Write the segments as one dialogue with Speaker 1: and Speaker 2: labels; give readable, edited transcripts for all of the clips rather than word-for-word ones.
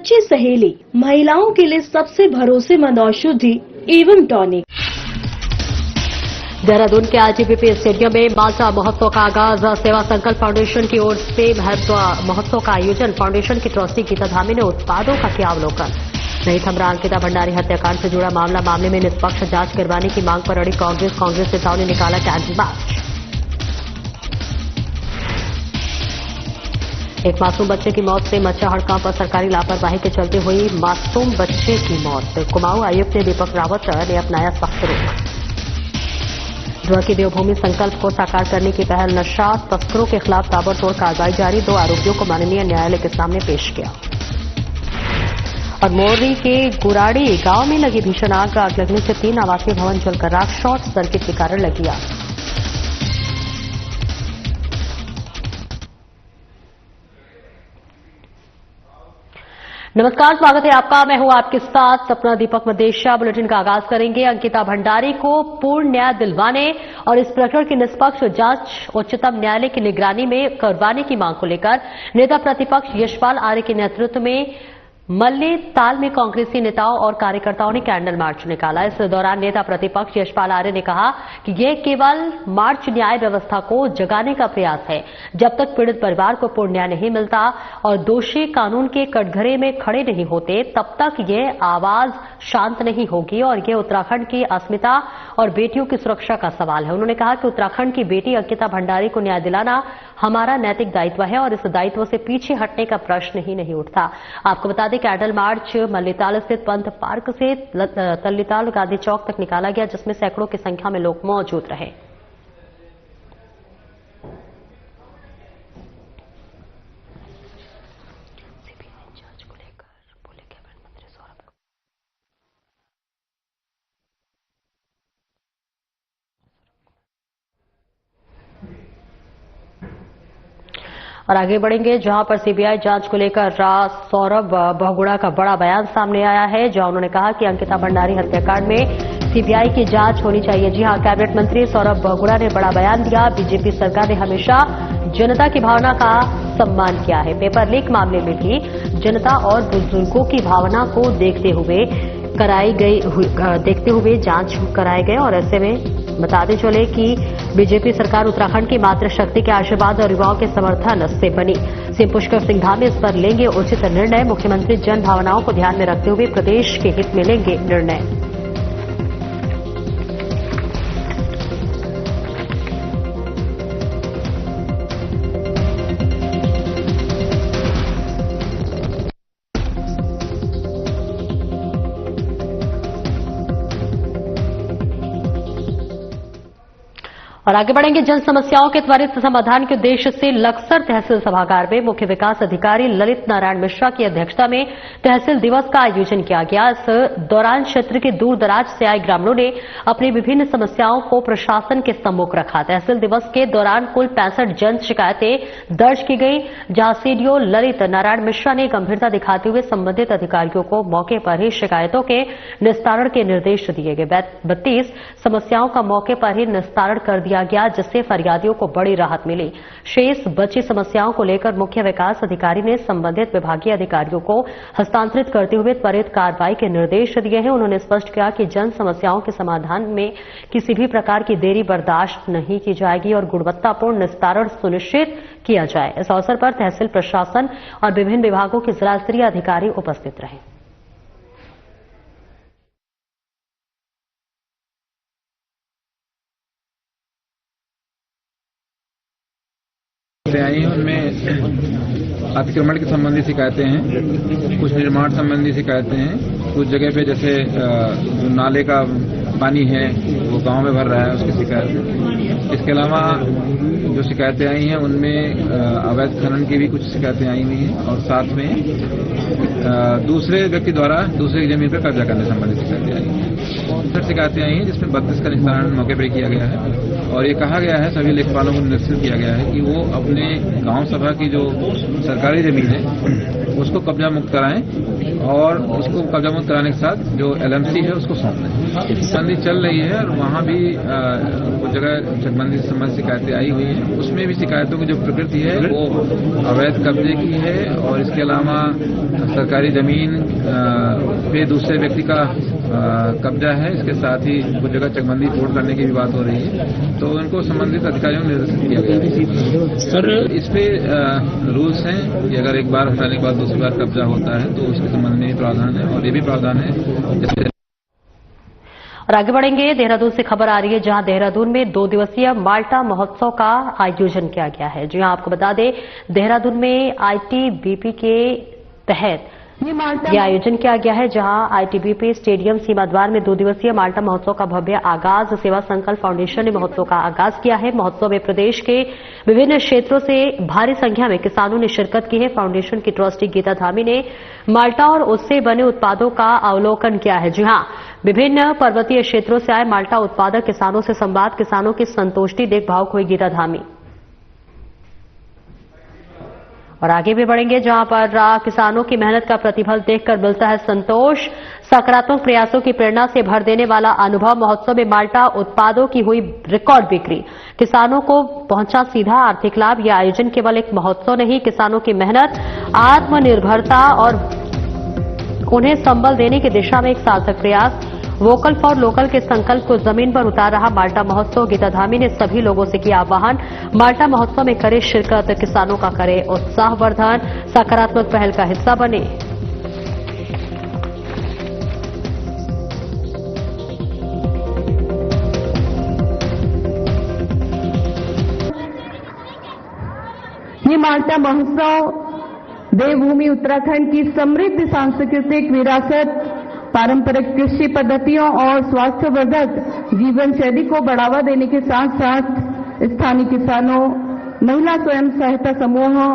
Speaker 1: सच्ची सहेली, महिलाओं के लिए सबसे भरोसेमंद औषधि एवं टॉनिक।
Speaker 2: देहरादून के आईटीबीपी स्टेडियम में माल्टा महोत्सव का आगाज। सेवा संकल्प फाउंडेशन की ओर से महोत्सव का आयोजन। फाउंडेशन की ट्रस्टी गीता धामी ने उत्पादों का किया अवलोकन। नहीं थम रहा अंकिता भंडारी हत्याकांड से जुड़ा मामले में निष्पक्ष जांच करवाने की मांग पर अड़ी कांग्रेस नेताओं ने निकाला कैंडल मार्च। एक मासूम बच्चे की मौत से मचा हड़कंप। सरकारी लापरवाही के चलते हुई मासूम बच्चे की मौत। कुमाऊं आयुक्त दीपक रावत ने अपनाया सख्त रुख। जुआ की देवभूमि संकल्प को साकार करने की पहल। नशा तस्करों के खिलाफ ताबड़तोड़ कार्रवाई जारी। 2 आरोपियों को माननीय न्यायालय के सामने पेश किया। और मोरनी के गुराड़ी गांव में लगी भीषण आग लगने से 3 आवासीय भवन जलकर राख। शॉर्ट सर्किट के कारण लगी आग। नमस्कार, स्वागत है आपका। मैं हूं आपके साथ सपना दीपक मदेशिया। बुलेटिन का आगाज करेंगे। अंकिता भंडारी को पूर्ण न्याय दिलवाने और इस प्रकरण की निष्पक्ष जांच उच्चतम न्यायालय की निगरानी में करवाने की मांग को लेकर नेता प्रतिपक्ष यशपाल आर्य के नेतृत्व में मल्ले ताल में कांग्रेसी नेताओं और कार्यकर्ताओं ने कैंडल मार्च निकाला। इस दौरान नेता प्रतिपक्ष यशपाल आर्य ने कहा कि यह केवल मार्च न्याय व्यवस्था को जगाने का प्रयास है। जब तक पीड़ित परिवार को पूर्ण न्याय नहीं मिलता और दोषी कानून के कटघरे में खड़े नहीं होते, तब तक यह आवाज शांत नहीं होगी और यह उत्तराखंड की अस्मिता और बेटियों की सुरक्षा का सवाल है। उन्होंने कहा कि उत्तराखंड की बेटी अंकिता भंडारी को न्याय दिलाना हमारा नैतिक दायित्व है और इस दायित्व से पीछे हटने का प्रश्न ही नहीं उठता। आपको बता दें, कैंडल मार्च मल्लीताल स्थित पंथ पार्क से तल्लीताल गांधी चौक तक निकाला गया, जिसमें सैकड़ों की संख्या में लोग मौजूद रहे। और आगे बढ़ेंगे, जहां पर सीबीआई जांच को लेकर सौरभ बहुगुणा का बड़ा बयान सामने आया है, जहां उन्होंने कहा कि अंकिता भंडारी हत्याकांड में सीबीआई की जांच होनी चाहिए। जी हां, कैबिनेट मंत्री सौरभ बहुगुणा ने बड़ा बयान दिया। बीजेपी सरकार ने हमेशा जनता की भावना का सम्मान किया है। पेपर लीक मामले में भी जनता और बुजुर्गों की भावना को देखते हुए जांच कराए गए। और ऐसे में बताते चले कि बीजेपी सरकार उत्तराखंड की मातृशक्ति के आशीर्वाद और युवाओं के समर्थन से बनी। सीएम पुष्कर सिंह धामी इस पर लेंगे उचित निर्णय। मुख्यमंत्री जन भावनाओं को ध्यान में रखते हुए प्रदेश के हित में लेंगे निर्णय। और आगे बढ़ेंगे, जन समस्याओं के त्वरित समाधान के उद्देश्य से लक्सर तहसील सभागार में मुख्य विकास अधिकारी ललित नारायण मिश्रा की अध्यक्षता में तहसील दिवस का आयोजन किया गया। इस दौरान क्षेत्र के दूर दराज से आए ग्रामीणों ने अपनी विभिन्न समस्याओं को प्रशासन के सम्मुख रखा। तहसील दिवस के दौरान कुल 65 जन शिकायतें दर्ज की गई, जहां सीडीओ ललित नारायण मिश्रा ने गंभीरता दिखाते हुए संबंधित अधिकारियों को मौके पर ही शिकायतों के निस्तारण के निर्देश दिए गए। 32 समस्याओं का मौके पर ही निस्तारण कर दिया गया, जिससे फरियादियों को बड़ी राहत मिली। शेष बची समस्याओं को लेकर मुख्य विकास अधिकारी ने संबंधित विभागीय अधिकारियों को हस्तांतरित करते हुए त्वरित कार्रवाई के निर्देश दिए हैं। उन्होंने स्पष्ट किया कि जन समस्याओं के समाधान में किसी भी प्रकार की देरी बर्दाश्त नहीं की जाएगी और गुणवत्तापूर्ण निस्तारण सुनिश्चित किया जाए। इस अवसर पर तहसील प्रशासन और विभिन्न विभागों के जिला स्तरीय अधिकारी उपस्थित रहे।
Speaker 3: आई हैं उनमें अतिक्रमण के संबंधी शिकायतें हैं, कुछ निर्माण संबंधी शिकायतें हैं, कुछ जगह पे जैसे जो नाले का पानी है वो गांव में भर रहा है उसकी शिकायत है। इसके अलावा जो शिकायतें आई हैं उनमें अवैध खनन की भी कुछ शिकायतें आई हुई हैं और साथ में दूसरे व्यक्ति द्वारा दूसरे की जमीन पर कब्जा करने संबंधी शिकायतें आई हैं। फिर शिकायतें आई हैं जिसमें 32 का निस्तारण मौके पर किया गया है और ये कहा गया है सभी लेखपालों को निर्देशित किया गया है कि वो अपने गांव सभा की जो सरकारी जमीन है उसको कब्जा मुक्त कराएं और उसको कब्जा मुक्त कराने के साथ जो LMC है उसको सौंप दें। चकबंदी चल रही है और वहां भी कुछ जगह चकबंदी से संबंधित शिकायतें आई हुई हैं। उसमें भी शिकायतों की जो प्रकृति है वो अवैध कब्जे की है और इसके अलावा सरकारी जमीन पे दूसरे व्यक्ति का कब्जा है। इसके साथ ही कुछ जगह चकबंदी तोड़ करने की भी बात हो रही है, तो उनको संबंधित अधिकारियों को निर्देशित किया गया है। सर इस पे रूल्स हैं कि अगर एक बार हटाने के बाद दूसरी बार कब्जा होता है तो उसके संबंध में भी प्रावधान है और ये भी प्रावधान है जैसे।
Speaker 2: और आगे बढ़ेंगे, देहरादून से खबर आ रही है जहां देहरादून में 2 दिवसीय माल्टा महोत्सव का आयोजन किया गया है। जी हां, आपको बता दें देहरादून में ITBP के तहत ये आयोजन किया गया है, जहां ITBP स्टेडियम सीमाद्वार में 2 दिवसीय माल्टा महोत्सव का भव्य आगाज सेवा संकल्प फाउंडेशन ने महोत्सव का आगाज किया है। महोत्सव में प्रदेश के विभिन्न क्षेत्रों से भारी संख्या में किसानों ने शिरकत की है। फाउंडेशन की ट्रस्टी गीता धामी ने माल्टा और उससे बने उत्पादों का अवलोकन किया है। जी हां, विभिन्न पर्वतीय क्षेत्रों से आए माल्टा उत्पादक किसानों से संवाद, किसानों की संतुष्टि देख भावुक हुई गीता धामी। और आगे भी बढ़ेंगे, जहां पर किसानों की मेहनत का प्रतिफल देखकर मिलता है संतोष। सकारात्मक प्रयासों की प्रेरणा से भर देने वाला अनुभव। महोत्सव में माल्टा उत्पादों की हुई रिकॉर्ड बिक्री, किसानों को पहुंचा सीधा आर्थिक लाभ। यह आयोजन केवल एक महोत्सव नहीं, किसानों की मेहनत, आत्मनिर्भरता और उन्हें संबल देने की दिशा में एक सार्थक प्रयास। वोकल फॉर लोकल के संकल्प को जमीन पर उतार रहा माल्टा महोत्सव। गीता धामी ने सभी लोगों से किया आह्वान, माल्टा महोत्सव में करे शिरकत, किसानों का करे उत्साहवर्धन, सकारात्मक पहल का हिस्सा बने।
Speaker 4: ये माल्टा महोत्सव देवभूमि उत्तराखंड की समृद्ध सांस्कृतिक विरासत, पारंपरिक कृषि पद्धतियों और स्वास्थ्यवर्धक जीवन शैली को बढ़ावा देने के साथ साथ स्थानीय किसानों, महिला स्वयं सहायता समूहों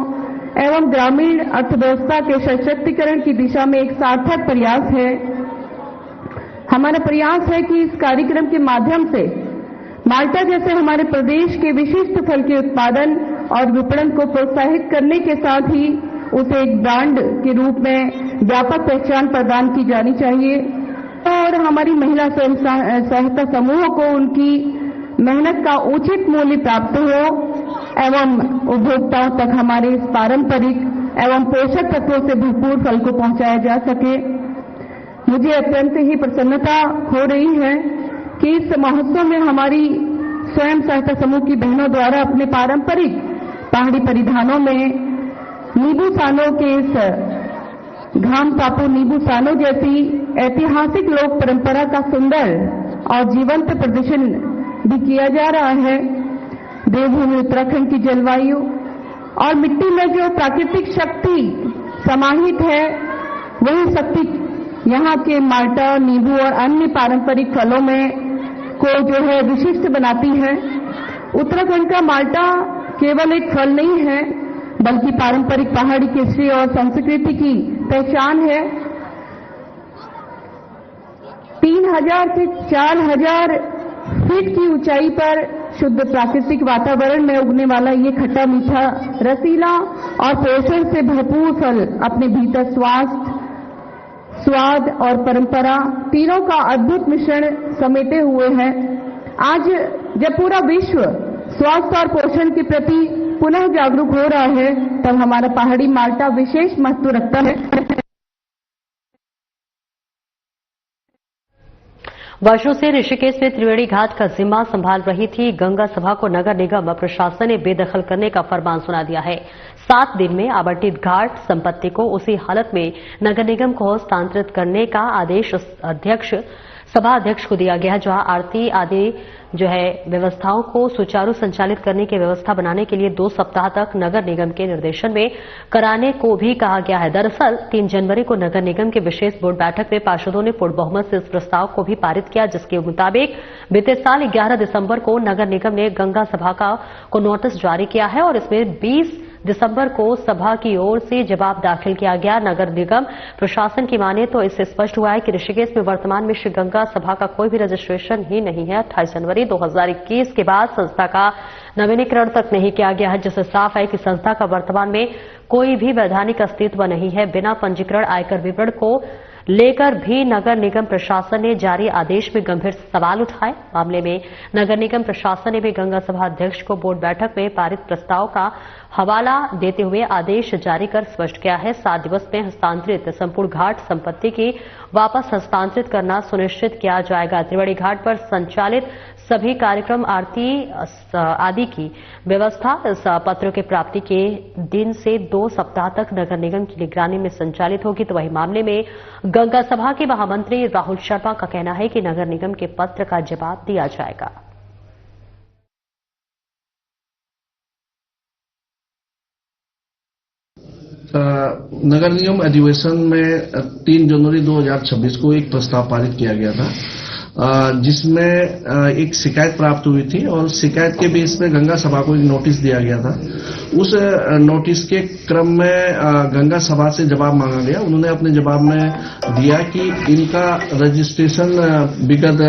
Speaker 4: एवं ग्रामीण अर्थव्यवस्था के सशक्तिकरण की दिशा में एक सार्थक प्रयास है। हमारा प्रयास है कि इस कार्यक्रम के माध्यम से माल्टा जैसे हमारे प्रदेश के विशिष्ट फल के उत्पादन और विपणन को प्रोत्साहित करने के साथ ही उसे एक ब्रांड के रूप में व्यापक पहचान प्रदान की जानी चाहिए और हमारी महिला स्वयं सहायता समूहों को उनकी मेहनत का उचित मूल्य प्राप्त हो एवं उपभोक्ताओं तक हमारे इस पारंपरिक एवं पोषक तत्वों से भरपूर फल को पहुंचाया जा सके। मुझे अत्यंत ही प्रसन्नता हो रही है कि इस महोत्सव में हमारी स्वयं सहायता समूह की बहनों द्वारा अपने पारंपरिक पहाड़ी परिधानों में नींबू सानों के इस घाम टापू नींबू सानों जैसी ऐतिहासिक लोक परंपरा का सुंदर और जीवंत प्रदर्शन भी किया जा रहा है। देवभूमि उत्तराखंड की जलवायु और मिट्टी में जो प्राकृतिक शक्ति समाहित है, वही शक्ति यहाँ के माल्टा, नींबू और अन्य पारंपरिक फलों में को जो है विशिष्ट बनाती है। उत्तराखंड का माल्टा केवल एक फल नहीं है, बल्कि पारंपरिक पहाड़ी कृषि और संस्कृति की पहचान है। 3000 से 4000 फीट की ऊंचाई पर शुद्ध प्राकृतिक वातावरण में उगने वाला ये खट्टा मीठा, रसीला और पोषण से भरपूर फल अपने भीतर स्वास्थ्य, स्वाद और परंपरा तीनों का अद्भुत मिश्रण समेटे हुए है। आज जब पूरा विश्व स्वास्थ्य और पोषण के प्रति पुनः जागरूक हो रहा है, तब हमारा पहाड़ी माल्टा विशेष महत्व रखता है।
Speaker 2: वर्षों से ऋषिकेश में त्रिवेणी घाट का जिम्मा संभाल रही थी गंगा सभा को नगर निगम प्रशासन ने बेदखल करने का फरमान सुना दिया है। 7 दिन में आवंटित घाट संपत्ति को उसी हालत में नगर निगम को हस्तांतरित करने का आदेश सभा अध्यक्ष को दिया गया है, जहां आरती आदि जो है व्यवस्थाओं को सुचारू संचालित करने की व्यवस्था बनाने के लिए 2 सप्ताह तक नगर निगम के निर्देशन में कराने को भी कहा गया है। दरअसल 3 जनवरी को नगर निगम की विशेष बोर्ड बैठक में पार्षदों ने पूर्ण बहुमत से इस प्रस्ताव को भी पारित किया, जिसके मुताबिक बीते साल 11 दिसंबर को नगर निगम ने गंगा सभा को नोटिस जारी किया है और इसमें 20 दिसंबर को सभा की ओर से जवाब दाखिल किया गया। नगर निगम प्रशासन की माने तो इससे स्पष्ट हुआ है कि ऋषिकेश में वर्तमान में श्री गंगा सभा का कोई भी रजिस्ट्रेशन ही नहीं है। 28 जनवरी 2021 के बाद संस्था का नवीनीकरण तक नहीं किया गया है, जिससे साफ है कि संस्था का वर्तमान में कोई भी वैधानिक अस्तित्व नहीं है। बिना पंजीकरण आयकर विवरण को लेकर भी नगर निगम प्रशासन ने जारी आदेश में गंभीर सवाल उठाए। मामले में नगर निगम प्रशासन ने भी गंगा सभा अध्यक्ष को बोर्ड बैठक में पारित प्रस्ताव का हवाला देते हुए आदेश जारी कर स्पष्ट किया है 7 दिवस में हस्तांतरित संपूर्ण घाट संपत्ति की वापस हस्तांतरित करना सुनिश्चित किया जाएगा। त्रिवेणी घाट पर संचालित सभी कार्यक्रम आरती आदि की व्यवस्था इस पत्र के प्राप्ति के दिन से 2 सप्ताह तक नगर निगम की निगरानी में संचालित होगी। तो वही मामले में गंगा सभा के महामंत्री राहुल शर्मा का कहना है कि नगर निगम के पत्र का जवाब दिया जाएगा।
Speaker 5: नगर निगम अधिवेशन में 3 जनवरी 2026 को एक प्रस्ताव पारित किया गया था, जिसमें एक शिकायत प्राप्त हुई थी और शिकायत के बेस पे गंगा सभा को एक नोटिस दिया गया था। उस नोटिस के क्रम में गंगा सभा से जवाब मांगा गया। उन्होंने अपने जवाब में दिया कि इनका रजिस्ट्रेशन विगत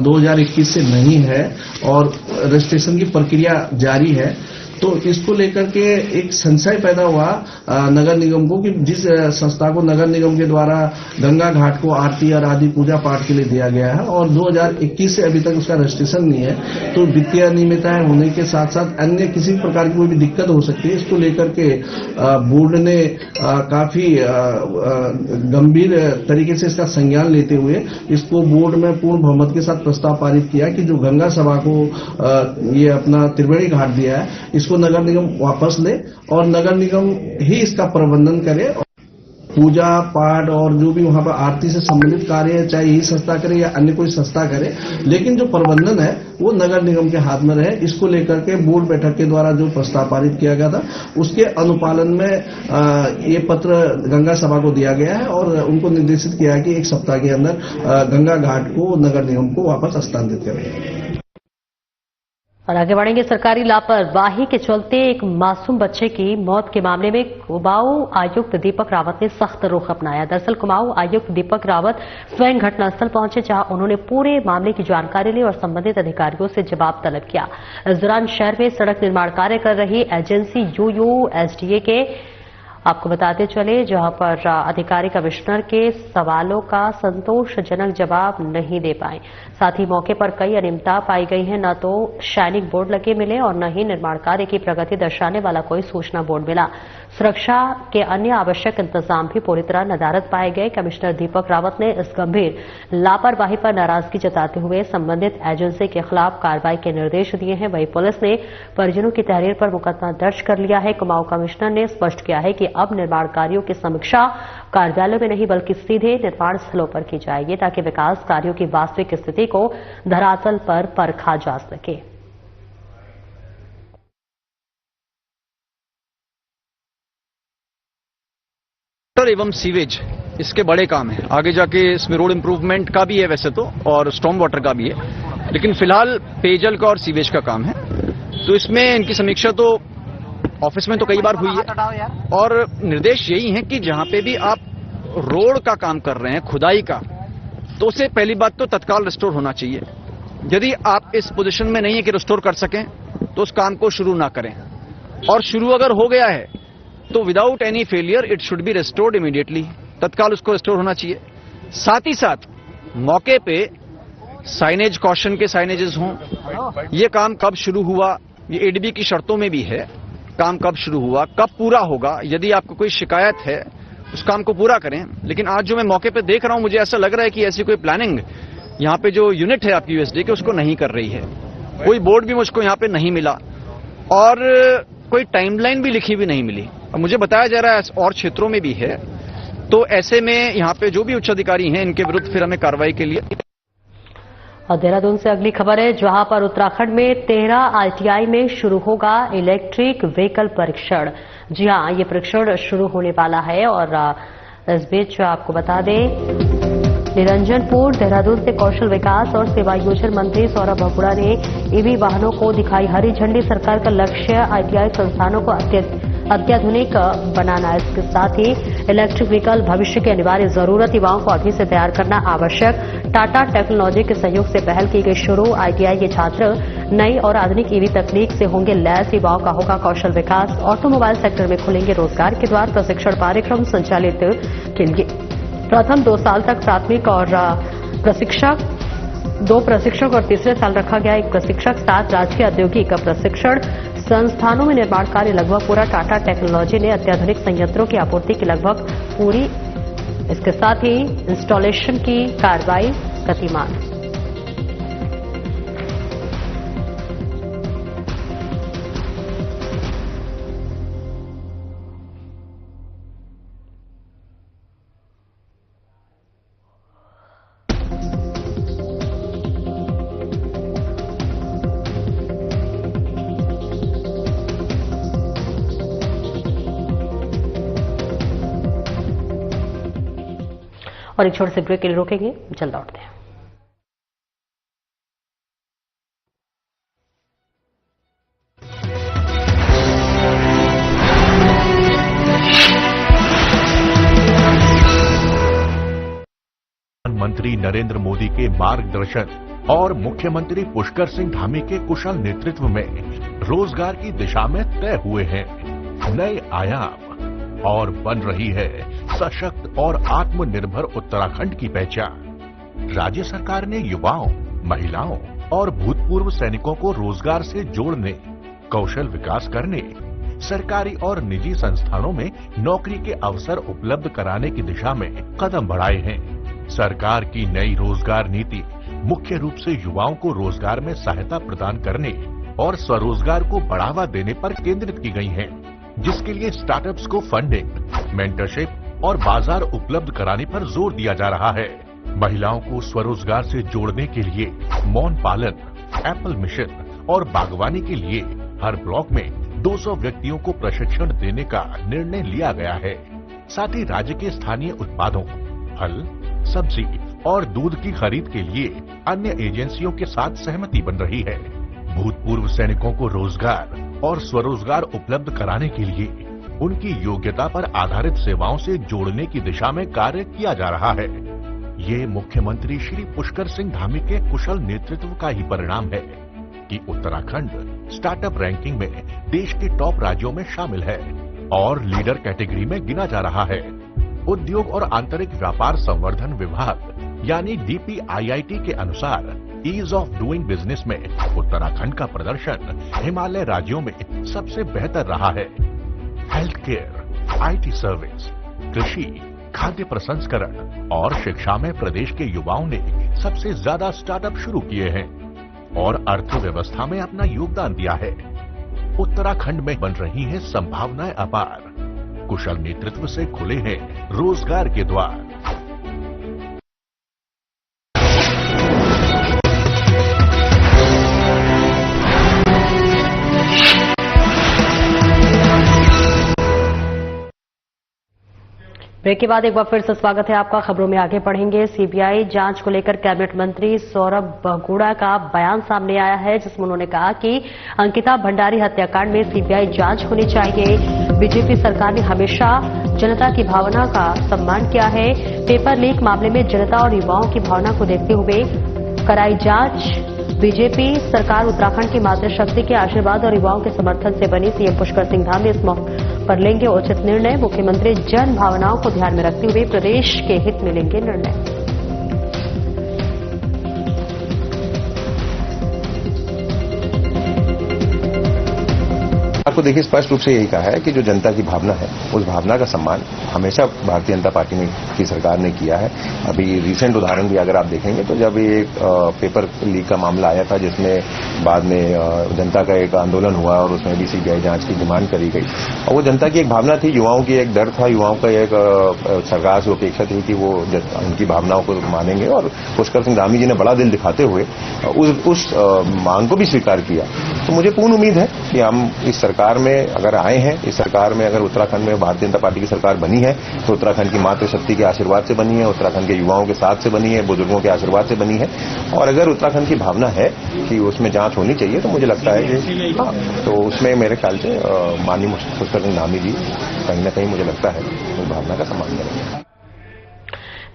Speaker 5: 2021 से नहीं है और रजिस्ट्रेशन की प्रक्रिया जारी है। तो इसको लेकर के एक संशय पैदा हुआ नगर निगम को कि जिस संस्था को नगर निगम के द्वारा गंगा घाट को आरती और आदि पूजा पाठ के लिए दिया गया है और 2021 से अभी तक उसका रजिस्ट्रेशन नहीं है, तो वित्तीय अनियमितताएं होने के साथ साथ अन्य किसी भी प्रकार की कोई भी दिक्कत हो सकती है। इसको लेकर के बोर्ड ने काफी गंभीर तरीके से इसका संज्ञान लेते हुए इसको बोर्ड में पूर्ण बहुमत के साथ प्रस्ताव पारित किया कि जो गंगा सभा को ये अपना त्रिवेणी घाट दिया है इसको नगर निगम वापस ले और नगर निगम ही इसका प्रबंधन करे। पूजा पाठ और जो भी वहां पर आरती से संबंधित कार्य है, चाहे यही संस्था करे या अन्य कोई संस्था करे, लेकिन जो प्रबंधन है वो नगर निगम के हाथ में रहे। इसको लेकर के बोर्ड बैठक के द्वारा जो प्रस्ताव पारित किया गया था उसके अनुपालन में ये पत्र गंगा सभा को दिया गया है और उनको निर्देशित किया है कि 1 सप्ताह के अंदर गंगा घाट को नगर निगम को वापस हस्तांतरित करें।
Speaker 2: और आगे बढ़ेंगे। सरकारी लापरवाही के चलते एक मासूम बच्चे की मौत के मामले में कुमाऊं आयुक्त दीपक रावत ने सख्त रुख अपनाया। दरअसल कुमाऊं आयुक्त दीपक रावत स्वयं घटनास्थल पहुंचे, जहां उन्होंने पूरे मामले की जानकारी ली और संबंधित अधिकारियों से जवाब तलब किया। इस दौरान शहर में सड़क निर्माण कार्य कर रही एजेंसी यूयूएसडीए के आपको बताते चले, जहां पर अधिकारी कमिश्नर के सवालों का संतोषजनक जवाब नहीं दे पाए। साथ ही मौके पर कई अनियमितता पाई गई है। न तो शाइनिंग बोर्ड लगे मिले और न ही निर्माण कार्य की प्रगति दर्शाने वाला कोई सूचना बोर्ड मिला। सुरक्षा के अन्य आवश्यक इंतजाम भी पूरी तरह नदारद पाए गए। कमिश्नर दीपक रावत ने इस गंभीर लापरवाही पर नाराजगी जताते हुए संबंधित एजेंसी के खिलाफ कार्रवाई के निर्देश दिए हैं। वहीं पुलिस ने परिजनों की तहरीर पर मुकदमा दर्ज कर लिया है। कुमाऊं कमिश्नर ने स्पष्ट किया है कि अब निर्माण कार्यों की समीक्षा कार्यालयों में नहीं बल्कि सीधे निर्माण स्थलों पर की जाएगी, ताकि विकास कार्यों की वास्तविक स्थिति को धरातल पर परखा जा सके।
Speaker 6: एवं सीवेज इसके बड़े काम है। आगे जाके इसमें रोड इंप्रूवमेंट का भी है वैसे तो, और स्टॉर्म वाटर का भी है, लेकिन फिलहाल पेयजल का और सीवेज का काम है। तो इसमें इनकी समीक्षा तो ऑफिस में तो कई बार हुई है और निर्देश यही है कि जहां पे भी आप रोड का काम कर रहे हैं, खुदाई का, तो उसे पहली बात तो तत्काल रिस्टोर होना चाहिए। यदि आप इस पोजीशन में नहीं है कि रिस्टोर कर सकें तो उस काम को शुरू ना करें, और शुरू अगर हो गया है तो without any failure it should be restored immediately, तत्काल उसको रिस्टोर होना चाहिए। साथ ही साथ मौके पे साइनेज, कॉशन के साइनेजेस हों। ये काम कब शुरू हुआ, ये एडीबी की शर्तों में भी है, काम कब शुरू हुआ, कब पूरा होगा। यदि आपको कोई शिकायत है उस काम को पूरा करें। लेकिन आज जो मैं मौके पे देख रहा हूं, मुझे ऐसा लग रहा है कि ऐसी कोई प्लानिंग यहां पे जो यूनिट है आपकी यूएसडी के उसको नहीं कर रही है। कोई बोर्ड भी मुझको यहां पे नहीं मिला और कोई टाइमलाइन भी लिखी हुई नहीं मिली। और मुझे बताया जा रहा है और क्षेत्रों में भी है। तो ऐसे में यहां पे जो भी उच्च अधिकारी हैं इनके विरुद्ध फिर हमें कार्रवाई के लिए।
Speaker 2: और देहरादून से अगली खबर है, जहां पर उत्तराखंड में 13 आईटीआई में शुरू होगा इलेक्ट्रिक व्हीकल परीक्षण। जी हां, ये परीक्षण शुरू होने वाला है। और इस बीच आपको बता दें निरंजनपुर। देहरादून से कौशल विकास और सेवा योजना मंत्री सौरभ बगुड़ा ने ईवी वाहनों को दिखाई हरी झंडी। सरकार का लक्ष्य आईटीआई संस्थानों को अत्याधुनिक बनाना। इसके साथ ही इलेक्ट्रिक व्हीकल भविष्य की अनिवार्य जरूरत, युवाओं को अभी से तैयार करना आवश्यक। टाटा टेक्नोलॉजी के सहयोग से पहल की गई शुरू। आईटीआई के छात्र नई और आधुनिक ईवी तकनीक से होंगे लैस। युवाओं का होगा कौशल विकास। ऑटोमोबाइल सेक्टर में खुलेंगे रोजगार के द्वार। प्रशिक्षण कार्यक्रम संचालित के लिए प्रथम 2 साल तक प्राथमिक और दो प्रशिक्षक और तीसरे साल रखा गया 1 प्रशिक्षक। 7 राजकीय औद्योगिक प्रशिक्षण संस्थानों में निर्माण कार्य लगभग पूरा। टाटा टेक्नोलॉजी ने अत्याधुनिक संयंत्रों की आपूर्ति की लगभग पूरी। इसके साथ ही इंस्टॉलेशन की कार्रवाई गतिमान। और एक छोटे से ब्रेक के लिए रोकेंगे, जल्द लौटते हैं।
Speaker 7: प्रधानमंत्री नरेंद्र मोदी के मार्गदर्शन और मुख्यमंत्री पुष्कर सिंह धामी के कुशल नेतृत्व में रोजगार की दिशा में तय हुए हैं नए आयाम और बन रही है सशक्त और आत्मनिर्भर उत्तराखंड की पहचान। राज्य सरकार ने युवाओं, महिलाओं और भूतपूर्व सैनिकों को रोजगार से जोड़ने, कौशल विकास करने, सरकारी और निजी संस्थानों में नौकरी के अवसर उपलब्ध कराने की दिशा में कदम बढ़ाए हैं। सरकार की नई रोजगार नीति मुख्य रूप से युवाओं को रोजगार में सहायता प्रदान करने और स्वरोजगार को बढ़ावा देने पर केंद्रित की गई है, जिसके लिए स्टार्टअप्स को फंडिंग, मेंटरशिप और बाजार उपलब्ध कराने पर जोर दिया जा रहा है। महिलाओं को स्वरोजगार से जोड़ने के लिए मौन पालन, एप्पल मिशन और बागवानी के लिए हर ब्लॉक में 200 व्यक्तियों को प्रशिक्षण देने का निर्णय लिया गया है। साथ ही राज्य के स्थानीय उत्पादों, फल, सब्जी और दूध की खरीद के लिए अन्य एजेंसियों के साथ सहमति बन रही है। भूतपूर्व सैनिकों को रोजगार और स्वरोजगार उपलब्ध कराने के लिए उनकी योग्यता पर आधारित सेवाओं से जोड़ने की दिशा में कार्य किया जा रहा है। ये मुख्यमंत्री श्री पुष्कर सिंह धामी के कुशल नेतृत्व का ही परिणाम है कि उत्तराखंड स्टार्टअप रैंकिंग में देश के टॉप राज्यों में शामिल है और लीडर कैटेगरी में गिना जा रहा है। उद्योग और आंतरिक व्यापार संवर्धन विभाग यानी DPIIT के अनुसार ईज ऑफ डूइंग बिजनेस में उत्तराखंड का प्रदर्शन हिमालय राज्यों में सबसे बेहतर रहा है। हेल्थ केयर, IT सर्विस, कृषि, खाद्य प्रसंस्करण और शिक्षा में प्रदेश के युवाओं ने सबसे ज्यादा स्टार्टअप शुरू किए हैं और अर्थव्यवस्था में अपना योगदान दिया है। उत्तराखंड में बन रही हैं संभावनाएं अपार। कुशल नेतृत्व से खुले हैं रोजगार के द्वार।
Speaker 2: ब्रेक के बाद एक बार फिर से स्वागत है आपका। खबरों में आगे बढ़ेंगे। सीबीआई जांच को लेकर कैबिनेट मंत्री सौरभ बगुड़ा का बयान सामने आया है, जिसमें उन्होंने कहा कि अंकिता भंडारी हत्याकांड में सीबीआई जांच होनी चाहिए। बीजेपी सरकार ने हमेशा जनता की भावना का सम्मान किया है। पेपर लीक मामले में जनता और युवाओं की भावना को देखते हुए कराई जांच। बीजेपी सरकार उत्तराखंड की मातृशक्ति के आशीर्वाद और युवाओं के समर्थन से बनी। सीएम पुष्कर सिंह धामी इस मौके पर लेंगे उचित निर्णय। मुख्यमंत्री जन भावनाओं को ध्यान में रखते हुए प्रदेश के हित में लेंगे निर्णय।
Speaker 8: आपको देखिए स्पष्ट रूप से यही कहा है कि जो जनता की भावना है उस भावना का सम्मान हमेशा भारतीय जनता पार्टी की सरकार ने किया है। अभी रिसेंट उदाहरण भी अगर आप देखेंगे तो जब ये पेपर लीक का मामला आया था, जिसमें बाद में जनता का एक आंदोलन हुआ और उसमें भी सीबीआई जांच की डिमांड करी गई और वो जनता की एक भावना थी, युवाओं की एक डर था, युवाओं का एक सरकार से अपेक्षा थी कि वो उनकी भावनाओं को मानेंगे और पुष्कर सिंह धामी जी ने बड़ा दिल दिखाते हुए उस मांग को भी स्वीकार किया। तो मुझे पूर्ण उम्मीद है कि हम इस सरकार सरकार में अगर आए हैं, इस सरकार में अगर उत्तराखंड में भारतीय जनता पार्टी की सरकार बनी है तो उत्तराखंड की मातृशक्ति के आशीर्वाद से बनी है, उत्तराखंड के युवाओं के साथ से बनी है, बुजुर्गों के आशीर्वाद से बनी है। और अगर उत्तराखंड की भावना है कि उसमें जांच होनी चाहिए तो मुझे लगता है कि हाँ, तो उसमें मेरे ख्याल से माननीय पुष्कर सिंह धामी जी कहीं न कहीं मुझे लगता है उस भावना का सम्मान करेंगे।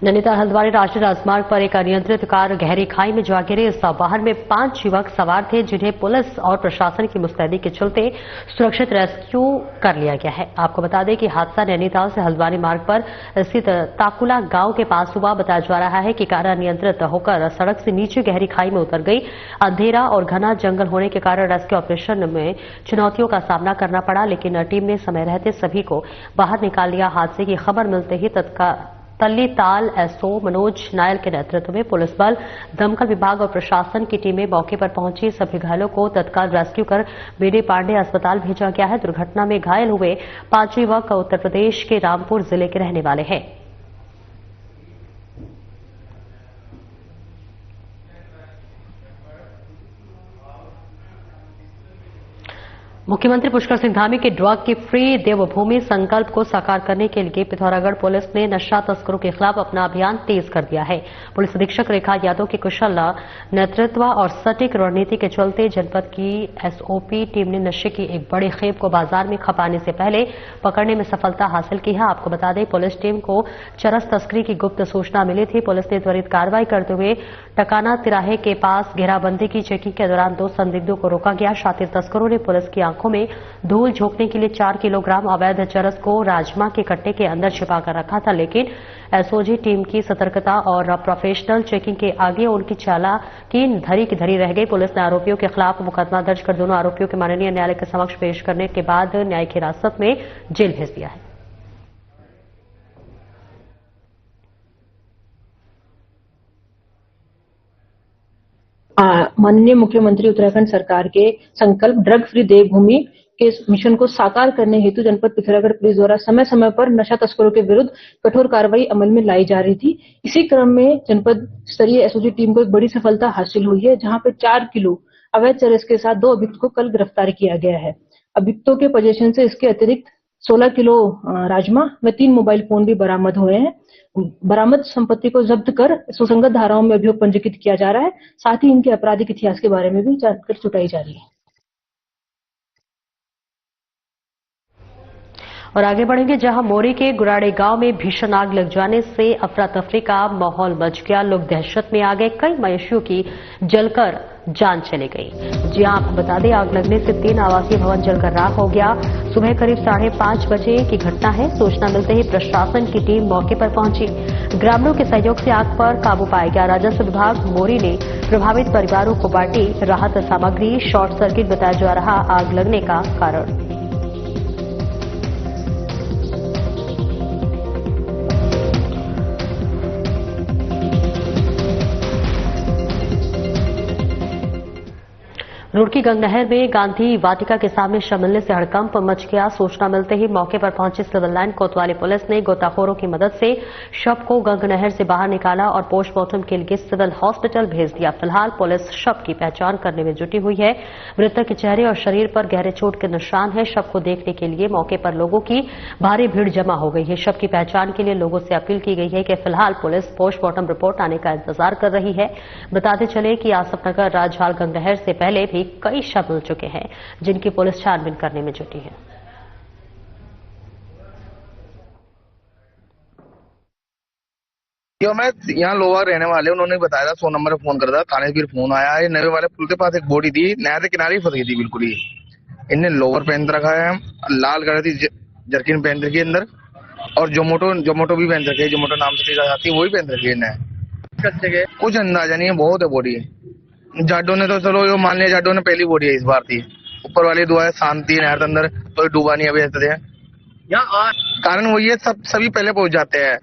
Speaker 2: नैनीताल हल्द्वानी राष्ट्रीय राजमार्ग पर एक अनियंत्रित कार गहरी खाई में जा गिरी। इस वाहन में 5 युवक सवार थे जिन्हें पुलिस और प्रशासन की मुस्तैदी के चलते सुरक्षित रेस्क्यू कर लिया गया है। आपको बता दें कि हादसा नैनीताल से हल्द्वानी मार्ग पर स्थित ताकुला गांव के पास हुआ। बताया जा रहा है कि कार अनियंत्रित होकर सड़क से नीचे गहरी खाई में उतर गई। अंधेरा और घना जंगल होने के कारण रेस्क्यू ऑपरेशन में चुनौतियों का सामना करना पड़ा, लेकिन टीम ने समय रहते सभी को बाहर निकाल लिया। हादसे की खबर मिलते ही तल्लीताल एसओ मनोज नायल के नेतृत्व में पुलिस बल, दमकल विभाग और प्रशासन की टीमें मौके पर पहुंची। सभी घायलों को तत्काल रेस्क्यू कर बीडी पांडे अस्पताल भेजा गया है। दुर्घटना में घायल हुए 5 युवक उत्तर प्रदेश के रामपुर जिले के रहने वाले हैं। मुख्यमंत्री पुष्कर सिंह धामी के ड्रग की फ्री देवभूमि संकल्प को साकार करने के लिए पिथौरागढ़ पुलिस ने नशा तस्करों के खिलाफ अपना अभियान तेज कर दिया है। पुलिस अधीक्षक रेखा यादव के कुशल नेतृत्व और सटीक रणनीति के चलते जनपद की एसओपी टीम ने नशे की एक बड़ी खेप को बाजार में खपाने से पहले पकड़ने में सफलता हासिल की है। आपको बता दें, पुलिस टीम को चरस तस्करी की गुप्त सूचना मिली थी। पुलिस ने त्वरित कार्रवाई करते हुए टकाना तिराहे के पास घेराबंदी की। चेकिंग के दौरान 2 संदिग्धों को रोका गया। शातिर तस्करों ने पुलिस की आंखों में धूल झोंकने के लिए 4 किलोग्राम अवैध चरस को राजमा के कट्टे के अंदर छिपाकर रखा था, लेकिन एसओजी टीम की सतर्कता और प्रोफेशनल चेकिंग के आगे उनकी चालाकी धरी की धरी रह गई। पुलिस ने आरोपियों के खिलाफ मुकदमा दर्ज कर दोनों आरोपियों के माननीय न्यायालय के समक्ष पेश करने के बाद न्यायिक हिरासत में जेल भेज दिया है।
Speaker 9: माननीय मुख्यमंत्री उत्तराखंड सरकार के संकल्प ड्रग फ्री देवभूमि के मिशन को साकार करने हेतु जनपद पिथौरागढ़ पुलिस द्वारा समय समय पर नशा तस्करों के विरुद्ध कठोर कार्रवाई अमल में लाई जा रही थी। इसी क्रम में जनपद स्तरीय एसओजी टीम को एक बड़ी सफलता हासिल हुई है, जहां पे 4 किलो अवैध चरस के साथ 2 अभियुक्त को कल गिरफ्तार किया गया है। अभियुक्तों के पोजीशन से इसके अतिरिक्त 16 किलो राजमा में 3 मोबाइल फोन भी बरामद हुए हैं। बरामद संपत्ति को जब्त कर सुसंगत धाराओं में अभियोग पंजीकृत किया जा रहा है। साथ ही इनके आपराधिक इतिहास के बारे में भी जानकारी जुटाई जा रही है।
Speaker 2: और आगे बढ़ेंगे, जहां मोरी के गुराड़े गांव में भीषण आग लग जाने से अफरा तफरी का माहौल मच गया। लोग दहशत में आ गए। कई मवेशियों की जलकर जान चली गई। जी हां, आपको बता दें, आग लगने से 3 आवासीय भवन जलकर राख हो गया। सुबह करीब 5:30 बजे की घटना है। सूचना मिलते ही प्रशासन की टीम मौके पर पहुंची। ग्रामीणों के सहयोग से आग पर काबू पाया गया। राजस्व विभाग मोरी ने प्रभावित परिवारों को बांटी राहत सामग्री। शॉर्ट सर्किट बताया जा रहा आग लगने का कारण। रुड़की गंगनहर में गांधी वाटिका के सामने शव मिलने से हड़कंप मच गया। सूचना मिलते ही मौके पर पहुंची सिविल लाइन कोतवाली पुलिस ने गोताखोरों की मदद से शव को गंगनहर से बाहर निकाला और पोस्टमार्टम के लिए सिविल हॉस्पिटल भेज दिया। फिलहाल पुलिस शव की पहचान करने में जुटी हुई है। मृतक के चेहरे और शरीर पर गहरे चोट के निशान है। शव को देखने के लिए मौके पर लोगों की भारी भीड़ जमा हो गई है। शव की पहचान के लिए लोगों से अपील की गई है कि फिलहाल पुलिस पोस्टमार्टम रिपोर्ट आने का इंतजार कर रही है। बताते चले कि आसफनगर राजहाल गंगनहर से पहले भी कई शव मिल चुके हैं, जिनकी पुलिस छानबीन करने में जुटी है।
Speaker 10: मैं यहाँ लोअर रहने वाले, उन्होंने बताया था 100 नंबर पे फोन कर था। थाने से फिर फोन आया, ये नवे वाले पुल के पास एक बॉडी थी, नहर के किनारे फंस गई थी बिल्कुल ही। इनने लोअर पहन रखा है, लाल कलर की जर्किन पहन रखी है अंदर, और जोमोटो भी पहन रखी है। जोमोटो नाम से आती है, वही पहन रखी है इन्हें। कुछ अंदाजा नहीं है, बहुत है बॉडी। जाडो ने तो चलो यो मान लिया, जाडो ने पहली बॉडी है इस बार थी। ऊपर वाली दुआ है शांति नहर के अंदर, तो डूबा नहीं अभी ऐसे है। कारण वही है, सभी पहले पहुंच जाते हैं।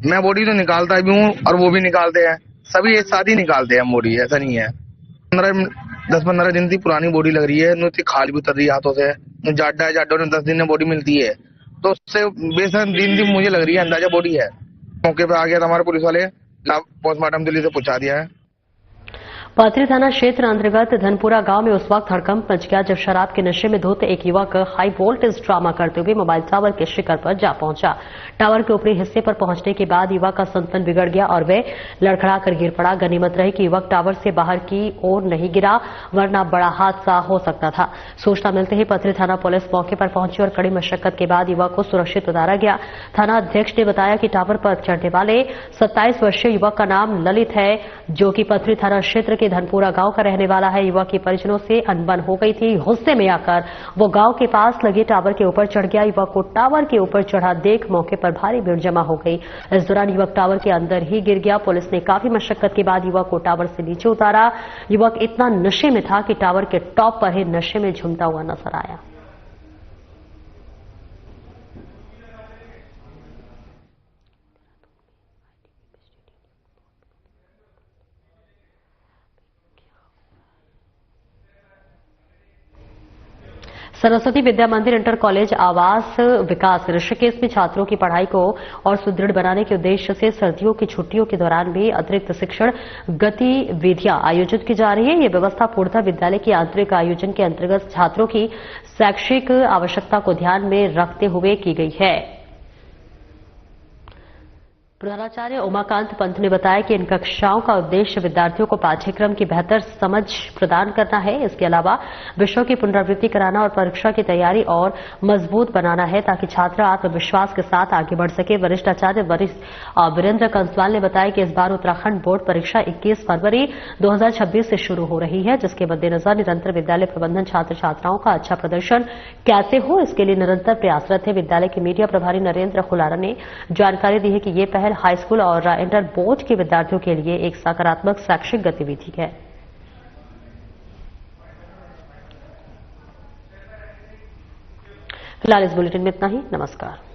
Speaker 10: मैं बॉडी तो निकालता भी हूँ और वो भी निकालते हैं, सभी एक साथ ही निकालते हैं बॉडी, ऐसा नहीं है। 10-15 दिन थी पुरानी बॉडी लग रही है, खाल भी उतर रही है हाथों से। जाडा है, जाडो ने 10 दिन में बॉडी मिलती है, तो उससे बेसन दिन मुझे लग रही है अंदाजा बॉडी है। मौके पे आ गया था हमारे पुलिस वाले, पोस्टमार्टम दिल्ली से पहुंचा दिया है।
Speaker 2: पाथरी थाना क्षेत्र अंतर्गत धनपुरा गांव में उस वक्त हड़कंप मच गया जब शराब के नशे में धुत एक युवक हाई वोल्टेज ड्रामा करते हुए मोबाइल टावर के शिखर पर जा पहुंचा। टावर के ऊपरी हिस्से पर पहुंचने के बाद युवक का संतुलन बिगड़ गया और वह लड़खड़ाकर गिर पड़ा। गनीमत रही कि युवक टावर से बाहर की ओर नहीं गिरा, वरना बड़ा हादसा हो सकता था। सूचना मिलते ही पाथरी थाना पुलिस मौके पर पहुंची और कड़ी मशक्कत के बाद युवक को सुरक्षित उतारा गया। थाना अध्यक्ष ने बताया कि टावर पर चढ़ने वाले 27 वर्षीय युवक का नाम ललित है, जो कि पाथरी थाना क्षेत्र के धनपुरा गांव का रहने वाला है। युवक की परिजनों से अनबन हो गई थी। गुस्से में आकर वो गांव के पास लगे टावर के ऊपर चढ़ गया। युवक को टावर के ऊपर चढ़ा देख मौके पर भारी भीड़ जमा हो गई। इस दौरान युवक टावर के अंदर ही गिर गया। पुलिस ने काफी मशक्कत के बाद युवक को टावर से नीचे उतारा। युवक इतना नशे में था कि टावर के टॉप पर ही नशे में झूमता हुआ नजर आया। सरस्वती विद्या मंदिर इंटर कॉलेज आवास विकास ऋषिकेश में छात्रों की पढ़ाई को और सुदृढ़ बनाने के उद्देश्य से सर्दियों की छुट्टियों के दौरान भी अतिरिक्त शिक्षण गतिविधियां आयोजित की जा रही है। ये व्यवस्था पूर्णतः विद्यालय के आंतरिक आयोजन के अंतर्गत छात्रों की शैक्षिक आवश्यकता को ध्यान में रखते हुए की गई है। प्रधानाचार्य उमाकांत पंत ने बताया कि इन कक्षाओं का उद्देश्य विद्यार्थियों को पाठ्यक्रम की बेहतर समझ प्रदान करना है। इसके अलावा विषयों की पुनरावृत्ति कराना और परीक्षा की तैयारी और मजबूत बनाना है, ताकि छात्र आत्मविश्वास के साथ आगे बढ़ सके। वरिष्ठ आचार्य वीरेंद्र कंसवाल ने बताया कि इस बार उत्तराखंड बोर्ड परीक्षा 21 फरवरी 2026 से शुरू हो रही है, जिसके मद्देनजर निरंतर विद्यालय प्रबंधन छात्र छात्राओं का अच्छा प्रदर्शन कैसे हो, इसके लिए निरंतर प्रयासरत है। विद्यालय के मीडिया प्रभारी नरेंद्र खुलारा ने जानकारी दी है कि ये पहल हाई स्कूल और इंटर बोर्ड के विद्यार्थियों के लिए एक सकारात्मक शैक्षिक गतिविधि है। फिलहाल इस बुलेटिन में इतना ही। नमस्कार।